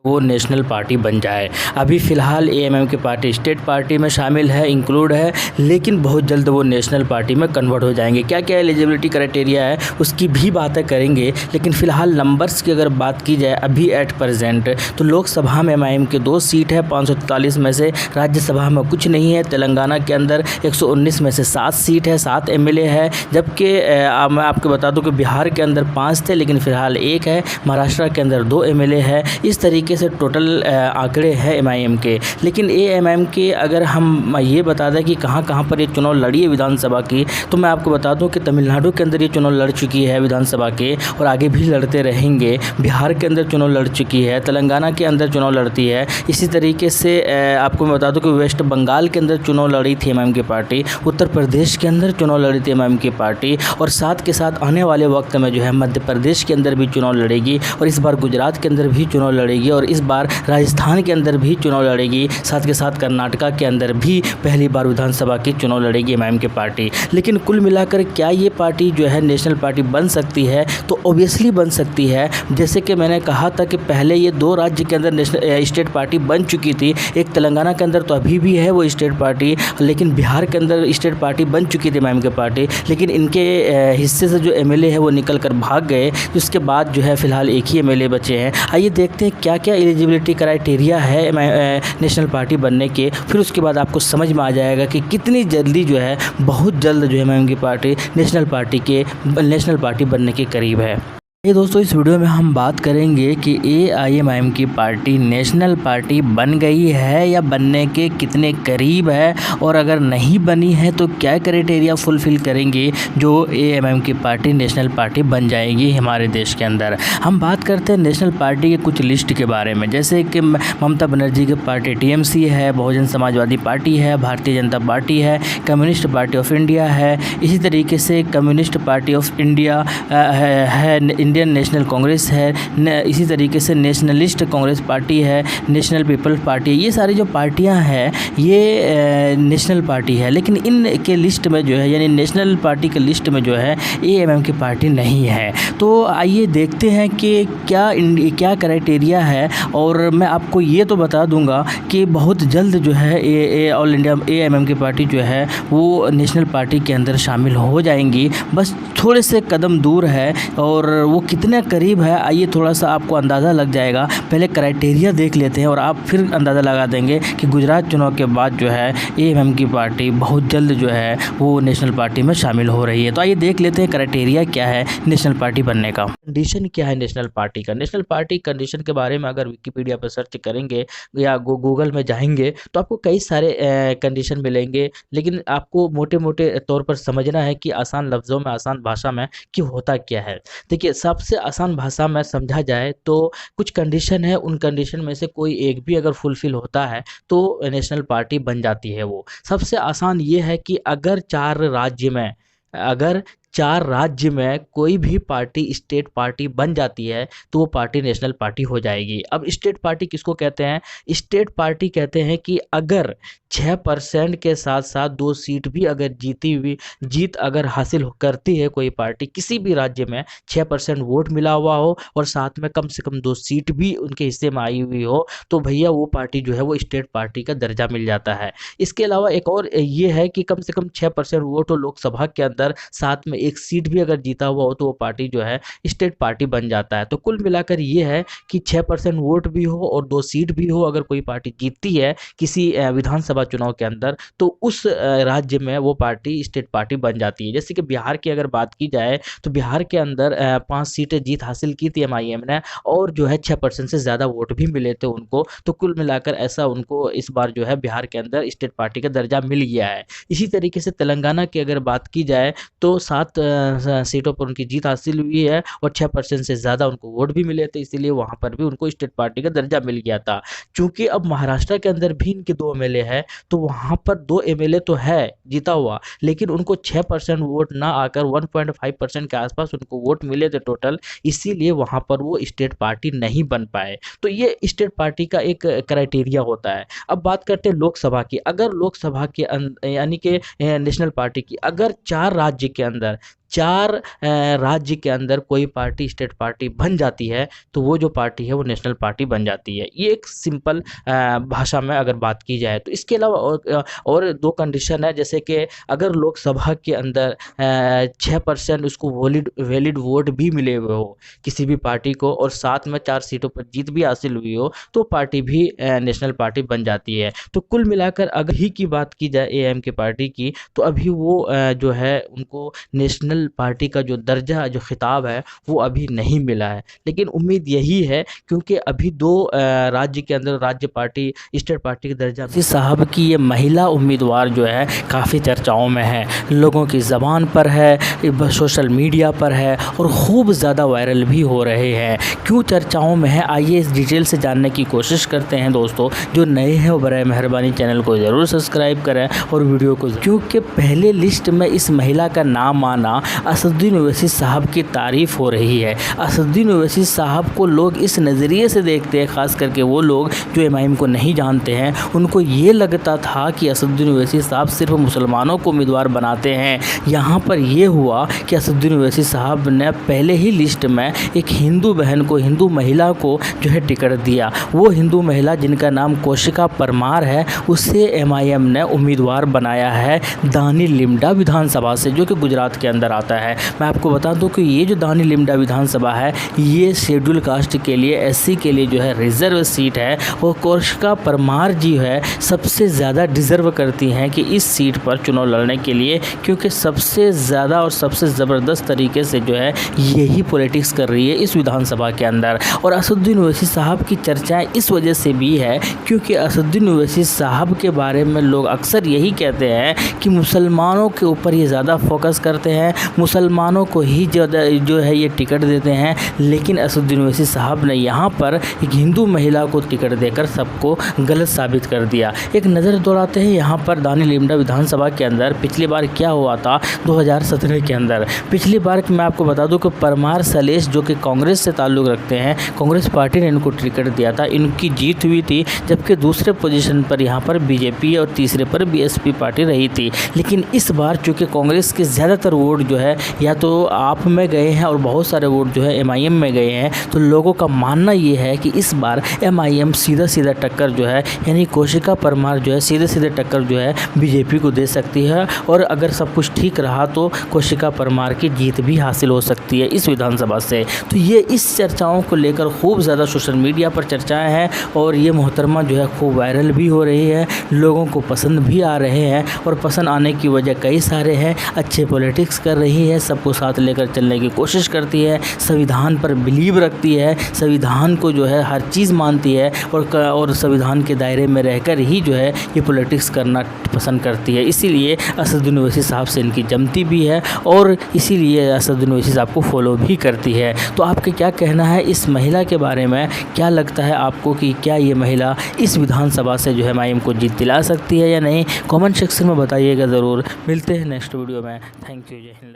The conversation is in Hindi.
वो नेशनल पार्टी बन जाए। अभी फ़िलहाल एएमएम की पार्टी स्टेट पार्टी में शामिल है, इंक्लूड है, लेकिन बहुत जल्द वो नेशनल पार्टी में कन्वर्ट हो जाएंगे। क्या क्या एलिजिबिलिटी क्राइटेरिया है उसकी भी बातें करेंगे, लेकिन फ़िलहाल नंबर्स की अगर बात की जाए अभी एट प्रेजेंट तो लोकसभा में एमआईएम के 2 सीट है 543 में से, राज्यसभा में कुछ नहीं है। तेलंगाना के अंदर 119 में से 7 सीट है, 7 एमएलए है, जबकि मैं आपको बता दूं कि बिहार के अंदर 5 थे लेकिन फ़िलहाल 1 है, महाराष्ट्र के अंदर 2 एमएलए है। इस तरीके से टोटल आंकड़े हैं एमआईएम के। लेकिन एएमआईएम के अगर हम ये बता दें कि कहाँ कहाँ पर ये चुनाव लड़ी है विधानसभा की, तो मैं आपको बता दूं कि तमिलनाडु के अंदर ये चुनाव लड़ चुकी है विधानसभा के और आगे भी लड़ते रहेंगे। बिहार के अंदर चुनाव लड़ चुकी है, तेलंगाना के अंदर चुनाव लड़ती है। इसी तरीके से आपको मैं बता दूं कि वेस्ट बंगाल के अंदर चुनाव लड़ी थी एमआईएम की पार्टी, उत्तर प्रदेश के अंदर चुनाव लड़ी थी एमआईएम की पार्टी, और साथ के साथ आने वाले वक्त में जो है मध्य प्रदेश के अंदर भी चुनाव लड़ेगी, और इस बार गुजरात के अंदर भी चुनाव लड़ेगी, और इस बार राजस्थान के अंदर भी चुनाव लड़ेगी। साथ के साथ कर्नाटका के अंदर भी पहली बार विधानसभा की चुनाव लड़ेगी एमआईएम की पार्टी। लेकिन कुल मिलाकर क्या ये पार्टी जो है नेशनल पार्टी बन सकती है? तो ऑब्वियसली बन सकती है। जैसे कि मैंने कहा था कि पहले ये 2 राज्य के अंदर नेशनल स्टेट पार्टी बन चुकी थी, एक तेलंगाना के अंदर तो अभी भी है वो स्टेट पार्टी, लेकिन बिहार के अंदर स्टेट पार्टी बन चुकी थी एमआईएम की पार्टी, लेकिन इनके हिस्से से जो एमएलए है वो निकल कर भाग गए। उसके बाद जो है फिलहाल एक ही एमएलए बचे हैं। आइए देखते हैं क्या क्या एलिजिबिलिटी क्राइटेरिया है नेशनल पार्टी बनने के, फिर उसके बाद आपको समझ में आ जाएगा कि कितनी जल्दी जो है बहुत जल्द जो है एमआईएम की पार्टी नेशनल पार्टी बनने के करीब है। ये दोस्तों इस वीडियो में हम बात करेंगे कि एआईएमआईएम की पार्टी नेशनल पार्टी बन गई है या बनने के कितने करीब है, और अगर नहीं बनी है तो क्या क्राइटेरिया फुलफ़िल करेंगे जो एआईएमआईएम की पार्टी नेशनल पार्टी बन जाएगी हमारे देश के अंदर। हम बात करते हैं नेशनल पार्टी के कुछ लिस्ट के बारे में, जैसे कि ममता बनर्जी की पार्टी टीएमसी है, बहुजन समाजवादी पार्टी है, भारतीय जनता पार्टी है, कम्युनिस्ट पार्टी ऑफ इंडिया है, इसी तरीके से कम्युनिस्ट पार्टी ऑफ इंडिया है, इंडियन नेशनल कांग्रेस है, इसी तरीके से नेशनलिस्ट कांग्रेस पार्टी है, नेशनल पीपल्स पार्टी, ये सारी जो पार्टियां हैं ये नेशनल पार्टी है। लेकिन इन के लिस्ट में जो है यानी नेशनल पार्टी के लिस्ट में जो है एएमएम की पार्टी नहीं है। तो आइए देखते हैं कि क्या क्राइटेरिया है, और मैं आपको ये तो बता दूंगा कि बहुत जल्द जो है ऑल इंडिया एएमएम की पार्टी जो है वो नेशनल पार्टी के अंदर शामिल हो जाएंगी। बस थोड़े से कदम दूर है, और वो कितने करीब है आइए थोड़ा सा आपको अंदाज़ा लग जाएगा। पहले क्राइटेरिया देख लेते हैं और आप फिर अंदाज़ा लगा देंगे कि गुजरात चुनाव के बाद जो है एएमएम की पार्टी बहुत जल्द जो है वो नेशनल पार्टी में शामिल हो रही है। तो आइए देख लेते हैं क्राइटेरिया क्या है नेशनल पार्टी बनने का, कंडीशन क्या है नेशनल पार्टी का। नेशनल पार्टी कंडीशन के बारे में अगर विकिपीडिया पर सर्च करेंगे या गूगल में जाएंगे तो आपको कई सारे कंडीशन मिलेंगे, लेकिन आपको मोटे मोटे तौर पर समझना है कि आसान लफ्ज़ों में आसान भाषा में कि होता क्या है। देखिए सबसे आसान भाषा में समझा जाए तो कुछ कंडीशन है, उन कंडीशन में से कोई एक भी अगर फुलफिल होता है तो नेशनल पार्टी बन जाती है। वो सबसे आसान ये है कि अगर 4 राज्य में कोई भी पार्टी स्टेट पार्टी बन जाती है तो वो पार्टी नेशनल पार्टी हो जाएगी। अब स्टेट पार्टी किसको कहते हैं? स्टेट पार्टी कहते हैं कि अगर 6% के साथ साथ 2 सीट भी अगर जीत अगर हासिल करती है कोई पार्टी किसी भी राज्य में, 6% वोट मिला हुआ हो और साथ में कम से कम 2 सीट भी उनके हिस्से में आई हुई हो, तो भैया वो पार्टी जो है वो स्टेट पार्टी का दर्जा मिल जाता है। इसके अलावा एक और ये है कि कम से कम 6% वोट हो लोकसभा के अंदर, साथ में 1 सीट भी अगर जीता हुआ हो तो वो पार्टी जो है स्टेट पार्टी बन जाता है। तो कुल मिलाकर ये है कि 6% वोट भी हो और 2 सीट भी हो, अगर कोई पार्टी जीतती है किसी विधानसभा चुनाव के अंदर तो उस राज्य में वो पार्टी स्टेट पार्टी बन जाती है। जैसे कि बिहार की अगर बात की जाए तो बिहार के अंदर 5 सीटें जीत हासिल की थी एमआईएम ने, और जो है 6% से ज़्यादा वोट भी मिले थे उनको। तो कुल मिलाकर ऐसा उनको इस बार जो है बिहार के अंदर स्टेट पार्टी का दर्जा मिल गया है। इसी तरीके से तेलंगाना की अगर बात की जाए तो 7 सीटों पर उनकी जीत हासिल हुई है और 6% से ज़्यादा उनको वोट भी मिले थे, इसीलिए वहाँ पर भी उनको स्टेट पार्टी का दर्जा मिल गया था। चूँकि अब महाराष्ट्र के अंदर भी इनके 2 एमएलए है तो वहाँ पर 2 एमएलए तो है जीता हुआ, लेकिन उनको 6% वोट ना आकर 1.5% के आसपास उनको वोट मिले थे टोटल, इसीलिए वहाँ पर वो स्टेट पार्टी नहीं बन पाए। तो ये स्टेट पार्टी का एक क्राइटेरिया होता है। अब बात करते हैं लोकसभा की। अगर लोकसभा के यानी कि नेशनल पार्टी की अगर 4 राज्य के अंदर 4 राज्य के अंदर कोई पार्टी स्टेट पार्टी बन जाती है तो वो जो पार्टी है वो नेशनल पार्टी बन जाती है। ये एक सिंपल भाषा में अगर बात की जाए तो इसके अलावा और 2 कंडीशन है, जैसे कि अगर लोकसभा के अंदर 6% उसको वैलिड वोट भी मिले हुए हो किसी भी पार्टी को और साथ में 4 सीटों पर जीत भी हासिल हुई हो तो पार्टी भी नेशनल पार्टी बन जाती है। तो कुल मिलाकर अगर ही की बात की जाए एआईएमके पार्टी की तो अभी वो जो है उनको नेशनल पार्टी का जो दर्जा जो खिताब है वो अभी नहीं मिला है, लेकिन उम्मीद यही है क्योंकि अभी 2 राज्य के अंदर राज्य पार्टी स्टेट पार्टी का दर्जा साहब की ये महिला उम्मीदवार जो है काफ़ी चर्चाओं में है, लोगों की ज़बान पर है, सोशल मीडिया पर है और खूब ज़्यादा वायरल भी हो रहे हैं। क्यों चर्चाओं में है, आइए इस डिटेल से जानने की कोशिश करते हैं। दोस्तों जो नए हैं वो बराए मेहरबानी चैनल को ज़रूर सब्सक्राइब करें और वीडियो को, क्योंकि पहले लिस्ट में इस महिला का नाम आना असदुद्दीन ओवैसी साहब की तारीफ़ हो रही है। असदुद्दीन ओवैसी साहब को लोग इस नज़रिए से देखते हैं, ख़ास करके वो लोग जो एमआईएम को नहीं जानते हैं, उनको ये लगता था कि असदुद्दीन ओवैसी साहब सिर्फ मुसलमानों को उम्मीदवार बनाते हैं। यहाँ पर ये हुआ कि असदुद्दीन ओवैसी साहब ने पहले ही लिस्ट में एक हिंदू बहन को, हिंदू महिला को जो है टिकट दिया। वो हिंदू महिला जिनका नाम कौशिका परमार है, उसे एमआईएम ने उम्मीदवार बनाया है दानी लिमडा विधानसभा से, जो कि गुजरात के अंदर आता है। मैं आपको बता दूं कि ये जो दानी लिमडा विधानसभा है ये शेड्यूल कास्ट के लिए, एससी के लिए जो है रिजर्व सीट है और कौशिका परमार जी है सबसे ज़्यादा डिज़र्व करती हैं कि इस सीट पर चुनाव लड़ने के लिए, क्योंकि सबसे ज़्यादा और सबसे ज़बरदस्त तरीके से जो है यही पॉलिटिक्स कर रही है इस विधानसभा के अंदर। और असदुद्दीन ओवैसी साहब की चर्चाएं इस वजह से भी है क्योंकि असदुद्दीन ओवैसी साहब के बारे में लोग अक्सर यही कहते हैं कि मुसलमानों के ऊपर ये ज़्यादा फोकस करते हैं, मुसलमानों को ही ज़्यादा जो है ये टिकट देते हैं। लेकिन असदुद्दीन ओवैसी साहब ने यहाँ पर एक हिंदू महिला को टिकट देकर सबको गलत साबित कर दिया। एक नज़र दौड़ाते हैं यहाँ पर दानी लिमडा विधानसभा के अंदर पिछली बार क्या हुआ था 2017 के अंदर। पिछली बार मैं आपको बता दूं कि परमार सलेश जो कि कांग्रेस से ताल्लुक़ रखते हैं, कांग्रेस पार्टी ने इनको टिकट दिया था, इनकी जीत हुई थी, जबकि दूसरे पोजीशन पर यहाँ पर बीजेपी और तीसरे पर बीएसपी पार्टी रही थी। लेकिन इस बार चूँकि कांग्रेस के ज़्यादातर वोट जो है या तो आप में गए हैं और बहुत सारे वोट जो है एमआईएम में गए हैं, तो लोगों का मानना ये है कि इस बार एमआईएम सीधा टक्कर जो है यानी कौशिका परमार जो है सीधे टक्कर जो है बीजेपी को दे सकती है। और अगर सब कुछ ठीक रहा तो कौशिका परमार की जीत भी हासिल हो सकती है इस विधानसभा से। तो ये इस चर्चाओं को लेकर खूब ज़्यादा सोशल मीडिया पर चर्चाएं हैं और ये मोहतरमा जो है खूब वायरल भी हो रही है, लोगों को पसंद भी आ रहे हैं और पसंद आने की वजह कई सारे हैं। अच्छे पॉलिटिक्स कर रही है, सबको साथ लेकर चलने की कोशिश करती है, संविधान पर बिलीव रखती है, संविधान को जो है हर चीज़ मानती है और संविधान के दायरे में रहकर ही जो है ये पॉलिटिक्स करना पसंद करती है। इसीलिए असदुद्दीन ओवैसी साहब से इनकी जमती भी है और इसीलिए असदुद्दीन ओवैसी साहब को फॉलो भी करती है। तो आपके क्या कहना है इस महिला के बारे में? क्या लगता है आपको कि क्या ये महिला इस विधानसभा से जो है एमआईएम को जीत दिला सकती है या नहीं? कमेंट सेक्शन में बताइएगा ज़रूर। मिलते हैं नेक्स्ट वीडियो में। Thank you. जय हिंद।